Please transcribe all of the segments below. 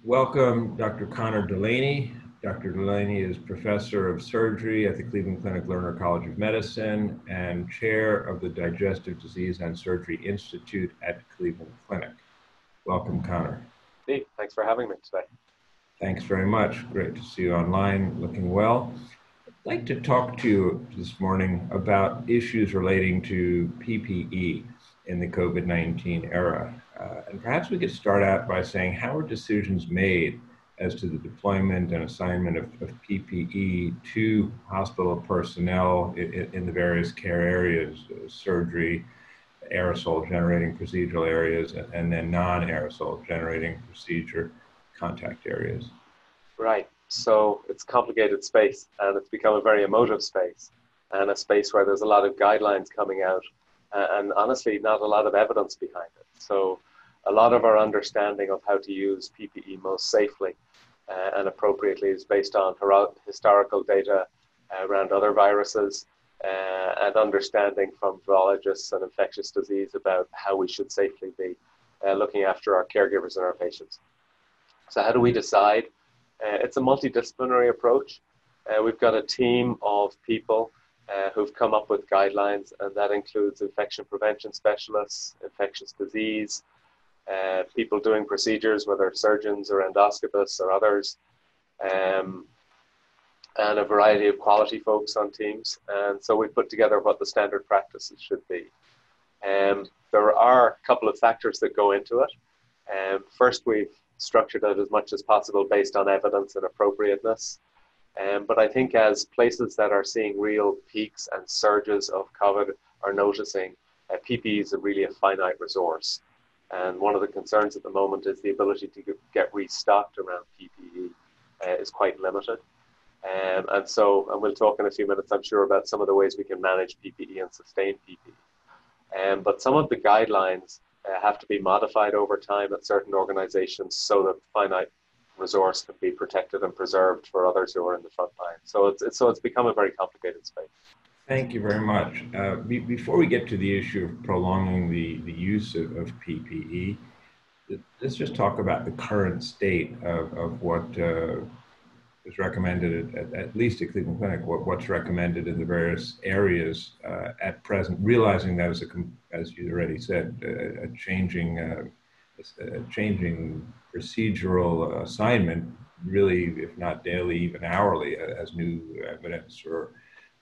Welcome, Dr. Conor Delaney. Dr. Delaney is Professor of Surgery at the Cleveland Clinic Lerner College of Medicine and Chair of the Digestive Disease and Surgery Institute at Cleveland Clinic. Welcome, Conor. Steve, thanks for having me today. Thanks very much. Great to see you online, looking well. I'd like to talk to you this morning about issues relating to PPE in the COVID-19 era. And perhaps we could start out by saying, how are decisions made as to the deployment and assignment of PPE to hospital personnel in the various care areas, surgery, aerosol generating procedural areas, and then non-aerosol generating procedure contact areas? Right. So it's a complicated space, and it's become a very emotive space, and a space where there's a lot of guidelines coming out, and honestly, not a lot of evidence behind it. So a lot of our understanding of how to use PPE most safely and appropriately is based on historical data around other viruses and understanding from virologists and infectious disease about how we should safely be looking after our caregivers and our patients. So how do we decide? It's a multidisciplinary approach. We've got a team of people who've come up with guidelines, and that includes infection prevention specialists, infectious disease, people doing procedures, whether surgeons or endoscopists or others, and a variety of quality folks on teams. And so we put together what the standard practices should be. There are a couple of factors that go into it. First, we've structured it as much as possible based on evidence and appropriateness. But I think as places that are seeing real peaks and surges of COVID are noticing, PPE is really a finite resource. And one of the concerns at the moment is the ability to get restocked around PPE is quite limited. And we'll talk in a few minutes, I'm sure, about some of the ways we can manage PPE and sustain PPE. But some of the guidelines have to be modified over time at certain organizations so that finite resource can be protected and preserved for others who are in the front line. So it's become a very complicated space. Thank you very much. Before we get to the issue of prolonging the use of PPE, let's just talk about the current state of what is recommended, at least at Cleveland Clinic, what's recommended in the various areas at present, realizing that, as you already said, a changing procedural assignment, really, if not daily, even hourly, as new evidence or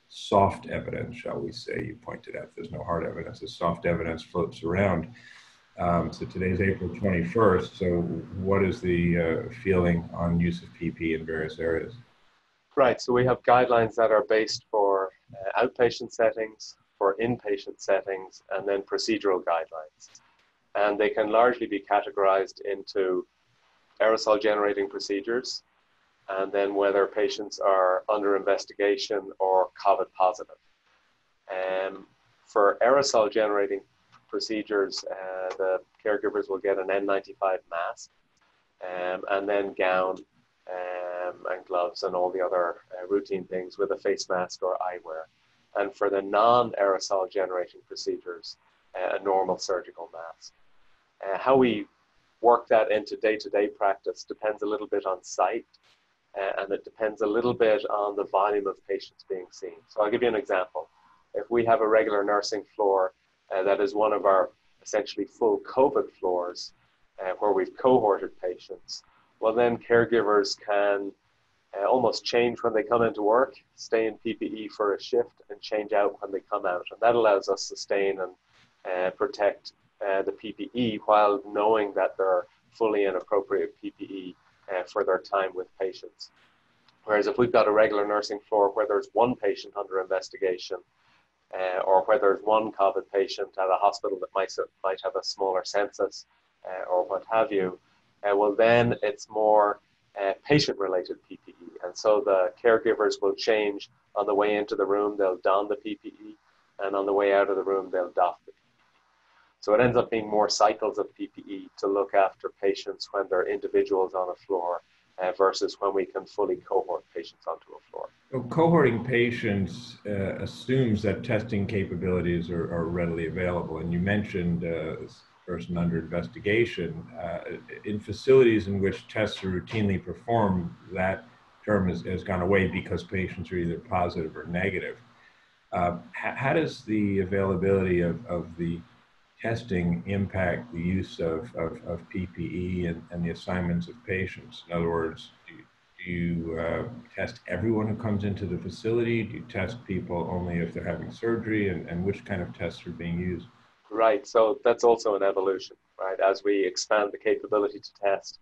soft evidence, shall we say. You pointed out there's no hard evidence. The soft evidence floats around. So today's April 21st. So what is the feeling on use of PPE in various areas? Right. So we have guidelines that are based for outpatient settings, for inpatient settings, and then procedural guidelines. And they can largely be categorized into aerosol generating procedures, and then whether patients are under investigation or COVID positive. For aerosol generating procedures, the caregivers will get an N95 mask, and then gown and gloves and all the other routine things with a face mask or eyewear. And for the non-aerosol generating procedures, a normal surgical mask. How we work that into day-to-day practice depends a little bit on site, and it depends a little bit on the volume of patients being seen. So I'll give you an example. If we have a regular nursing floor that is one of our essentially full COVID floors, where we've cohorted patients, well then caregivers can almost change when they come into work, stay in PPE for a shift, and change out when they come out. And that allows us to sustain and protect the PPE while knowing that they're fully in appropriate PPE for their time with patients. Whereas if we've got a regular nursing floor where there's one patient under investigation, or where there's one COVID patient at a hospital that might have a smaller census, or what have you, well then it's more patient-related PPE. And so the caregivers will change on the way into the room, they'll don the PPE, and on the way out of the room, they'll doff the PPE. So it ends up being more cycles of PPE to look after patients when they're individuals on a floor versus when we can fully cohort patients onto a floor. So cohorting patients assumes that testing capabilities are readily available. And you mentioned person under investigation. In facilities in which tests are routinely performed, that term has gone away because patients are either positive or negative. How does the availability of the testing impact the use of PPE and the assignments of patients? In other words, do you test everyone who comes into the facility? Do you test people only if they're having surgery? And which kind of tests are being used? Right, so that's also an evolution, right? As we expand the capability to test,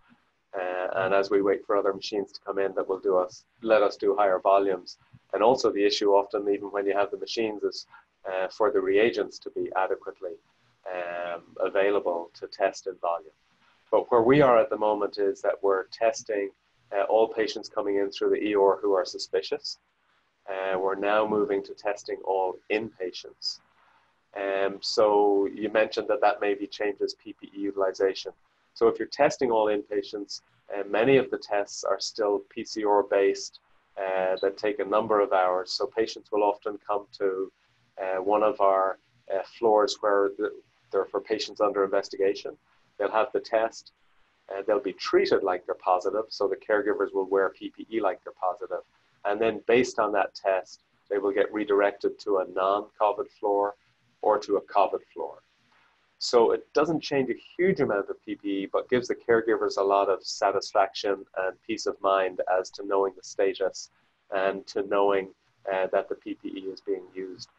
and as we wait for other machines to come in that will let us do higher volumes. And also the issue often, even when you have the machines, is for the reagents to be adequately available to test in volume. But where we are at the moment is that we're testing all patients coming in through the ER who are suspicious. We're now moving to testing all inpatients. So you mentioned that maybe changes PPE utilization. So if you're testing all inpatients, many of the tests are still PCR based that take a number of hours. So patients will often come to one of our floors where they're for patients under investigation. They'll have the test, they'll be treated like they're positive. So the caregivers will wear PPE like they're positive. And then based on that test, they will get redirected to a non-COVID floor or to a COVID floor. So it doesn't change a huge amount of PPE, but gives the caregivers a lot of satisfaction and peace of mind as to knowing the status and to knowing that the PPE is being used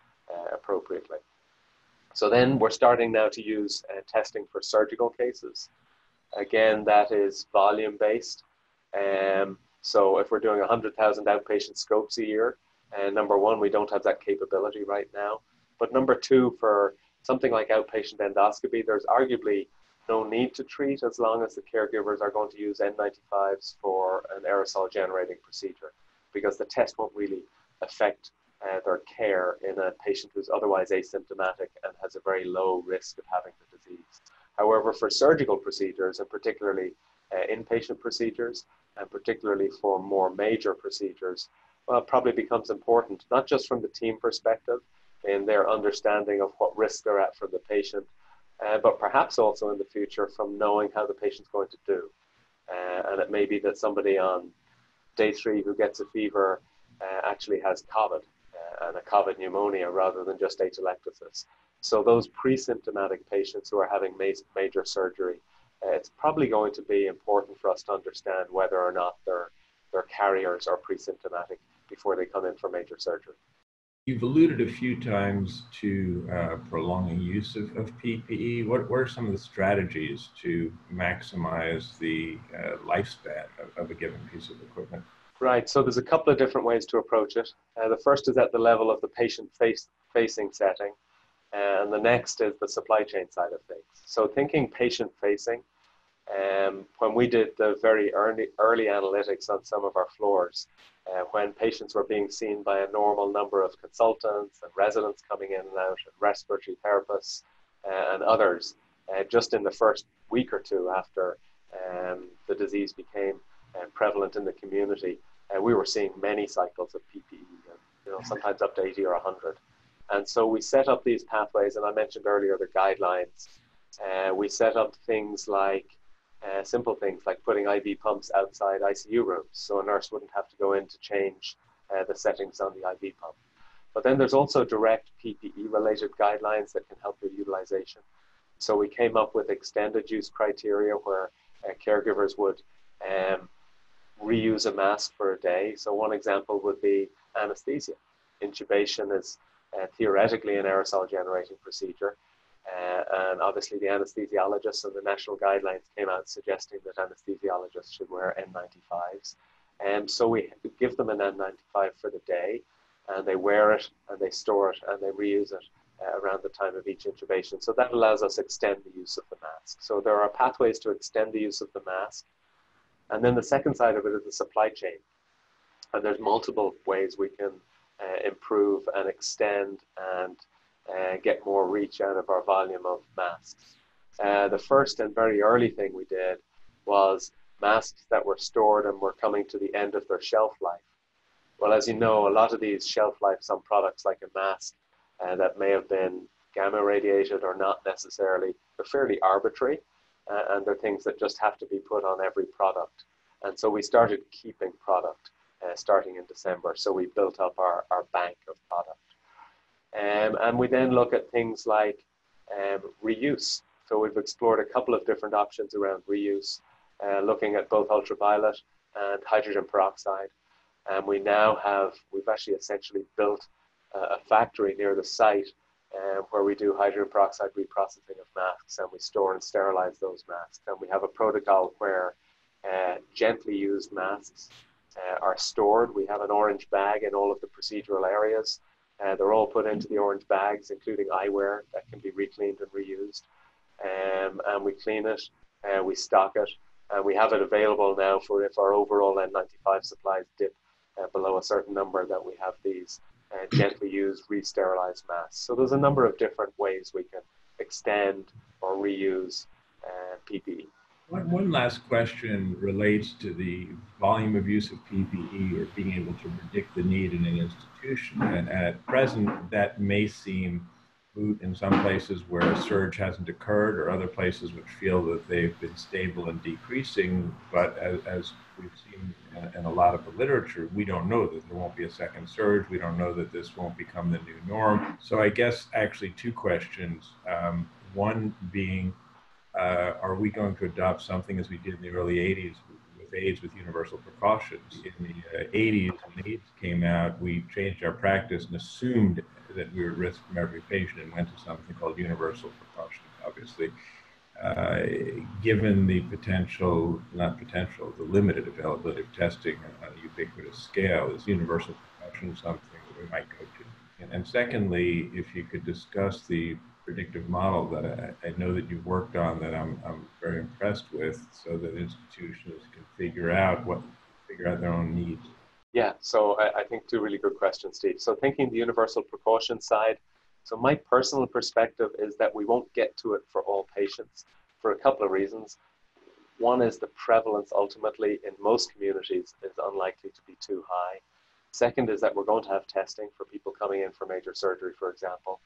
appropriately. So then we're starting now to use testing for surgical cases. Again, that is volume based. So if we're doing 100,000 outpatient scopes a year, number one, we don't have that capability right now. But number two, for something like outpatient endoscopy, there's arguably no need to treat as long as the caregivers are going to use N95s for an aerosol generating procedure, because the test won't really affect their care in a patient who's otherwise asymptomatic and has a very low risk of having the disease. However, for surgical procedures, and particularly inpatient procedures, and particularly for more major procedures, well, it probably becomes important, not just from the team perspective, in their understanding of what risk they're at for the patient, but perhaps also in the future from knowing how the patient's going to do. And it may be that somebody on day 3 who gets a fever actually has COVID and a COVID pneumonia rather than just atelectasis. So those pre-symptomatic patients who are having major surgery, it's probably going to be important for us to understand whether or not they're carriers or pre-symptomatic before they come in for major surgery. You've alluded a few times to prolonging use of PPE. What are some of the strategies to maximize the lifespan of a given piece of equipment? Right, so there's a couple of different ways to approach it. The first is at the level of the patient-facing setting, and the next is the supply chain side of things. So thinking patient-facing, when we did the very early analytics on some of our floors, when patients were being seen by a normal number of consultants and residents coming in and out, and respiratory therapists and others, just in the first week or two after the disease became prevalent in the community, we were seeing many cycles of PPE, and sometimes up to 80 or 100. And so we set up these pathways, and I mentioned earlier the guidelines. We set up things like simple things like putting IV pumps outside ICU rooms, so a nurse wouldn't have to go in to change the settings on the IV pump. But then there's also direct PPE related guidelines that can help your utilization. So we came up with extended use criteria where caregivers would reuse a mask for a day. So one example would be anesthesia. Intubation is theoretically an aerosol generating procedure. And obviously the anesthesiologists and the national guidelines came out suggesting that anesthesiologists should wear N95s. And so we give them an N95 for the day, and they wear it, and they store it, and they reuse it around the time of each intubation. So that allows us to extend the use of the mask. So there are pathways to extend the use of the mask. And then the second side of it is the supply chain. And there's multiple ways we can improve and extend and get more reach out of our volume of masks. The first and very early thing we did was masks that were stored and were coming to the end of their shelf life. Well, as you know, a lot of these shelf lives on products like a mask that may have been gamma radiated or not necessarily. They're fairly arbitrary, and they're things that just have to be put on every product. And so we started keeping product starting in December. So we built up our bank of product. And we then look at things like reuse. So we've explored a couple of different options around reuse, looking at both ultraviolet and hydrogen peroxide. And we've actually essentially built a factory near the site where we do hydrogen peroxide reprocessing of masks, and we store and sterilize those masks. And we have a protocol where gently used masks are stored. We have an orange bag in all of the procedural areas. They're all put into the orange bags, including eyewear that can be recleaned and reused. And we clean it, we stock it, and we have it available now for if our overall N95 supplies dip below a certain number, that we have these gently used, re-sterilized masks. So there's a number of different ways we can extend or reuse PPE. One last question relates to the volume of use of PPE or being able to predict the need in an institution. And at present, that may seem moot in some places where a surge hasn't occurred, or other places which feel that they've been stable and decreasing. But as we've seen in a lot of the literature, we don't know that there won't be a second surge. We don't know that this won't become the new norm. So I guess actually two questions. One being, are we going to adopt something as we did in the early 80s with AIDS with universal precautions? In the 80s, when AIDS came out, we changed our practice and assumed that we were at risk from every patient and went to something called universal precautions, obviously. Given the the limited availability of testing on a ubiquitous scale, is universal precaution something that we might go to? And secondly, if you could discuss the predictive model that I know that you've worked on, that I'm very impressed with, so that institutions can figure out their own needs. Yeah, so I think two really good questions, Steve. So thinking the universal precaution side, so my personal perspective is that we won't get to it for all patients for a couple of reasons. One is the prevalence ultimately in most communities is unlikely to be too high. Second is that we're going to have testing for people coming in for major surgery, for example.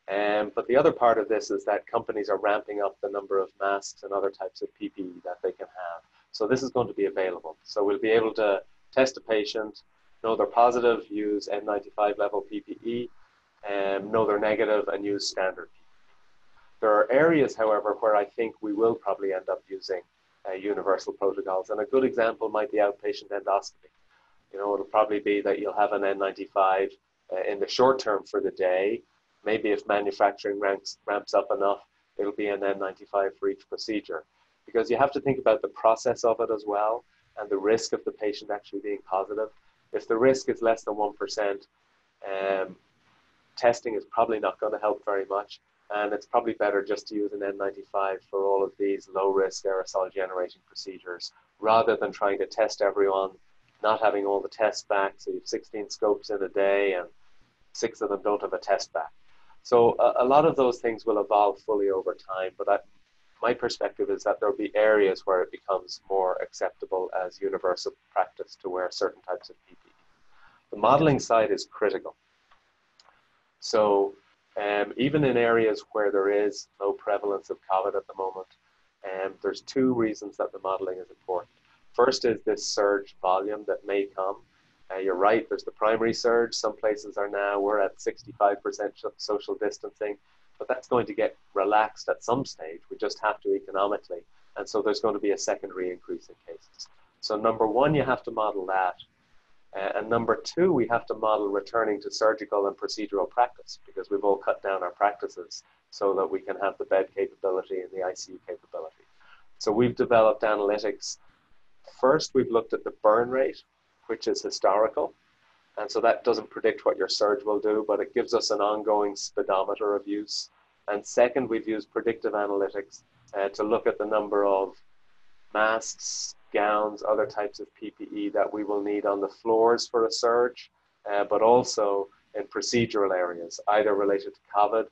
But the other part of this is that companies are ramping up the number of masks and other types of PPE that they can have. So this is going to be available. So we'll be able to test a patient, know they're positive, use N95 level PPE, know they're negative, and use standard PPE. There are areas, however, where I think we will probably end up using universal protocols. And a good example might be outpatient endoscopy. You know, it'll probably be that you'll have an N95 in the short term for the day. Maybe if manufacturing ramps up enough, it'll be an N95 for each procedure. Because you have to think about the process of it as well, and the risk of the patient actually being positive. If the risk is less than 1%, testing is probably not going to help very much. And it's probably better just to use an N95 for all of these low-risk aerosol generating procedures, rather than trying to test everyone, not having all the tests back. So you have 16 scopes in a day, and 6 of them don't have a test back. So a lot of those things will evolve fully over time, but my perspective is that there'll be areas where it becomes more acceptable as universal practice to wear certain types of PPE. The modeling side is critical. So even in areas where there is low prevalence of COVID at the moment, there's two reasons that the modeling is important. First is this surge volume that may come. You're right, there's the primary surge. Some places we're at 65% social distancing, but that's going to get relaxed at some stage. We just have to economically. And so there's going to be a secondary increase in cases. So number one, you have to model that. And number two, we have to model returning to surgical and procedural practice, because we've all cut down our practices so that we can have the bed capability and the ICU capability. So we've developed analytics. First, we've looked at the burn rate, which is historical. And so that doesn't predict what your surge will do, but it gives us an ongoing speedometer of use. And second, we've used predictive analytics to look at the number of masks, gowns, other types of PPE that we will need on the floors for a surge, but also in procedural areas, either related to COVID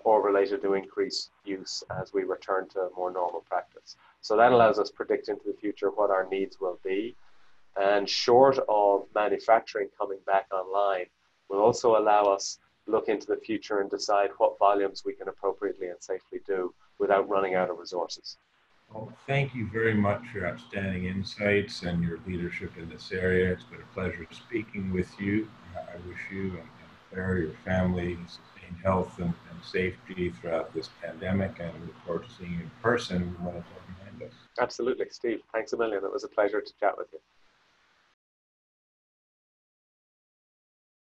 or related to increased use as we return to a more normal practice. So that allows us to predict into the future what our needs will be. And short of manufacturing coming back online, will also allow us look into the future and decide what volumes we can appropriately and safely do without running out of resources. Well, thank you very much for your outstanding insights and your leadership in this area. It's been a pleasure speaking with you. I wish you and Claire, your family, sustained health and safety throughout this pandemic, and look forward to seeing you in person when it's all behind us. Absolutely, Steve. Thanks a million. It was a pleasure to chat with you.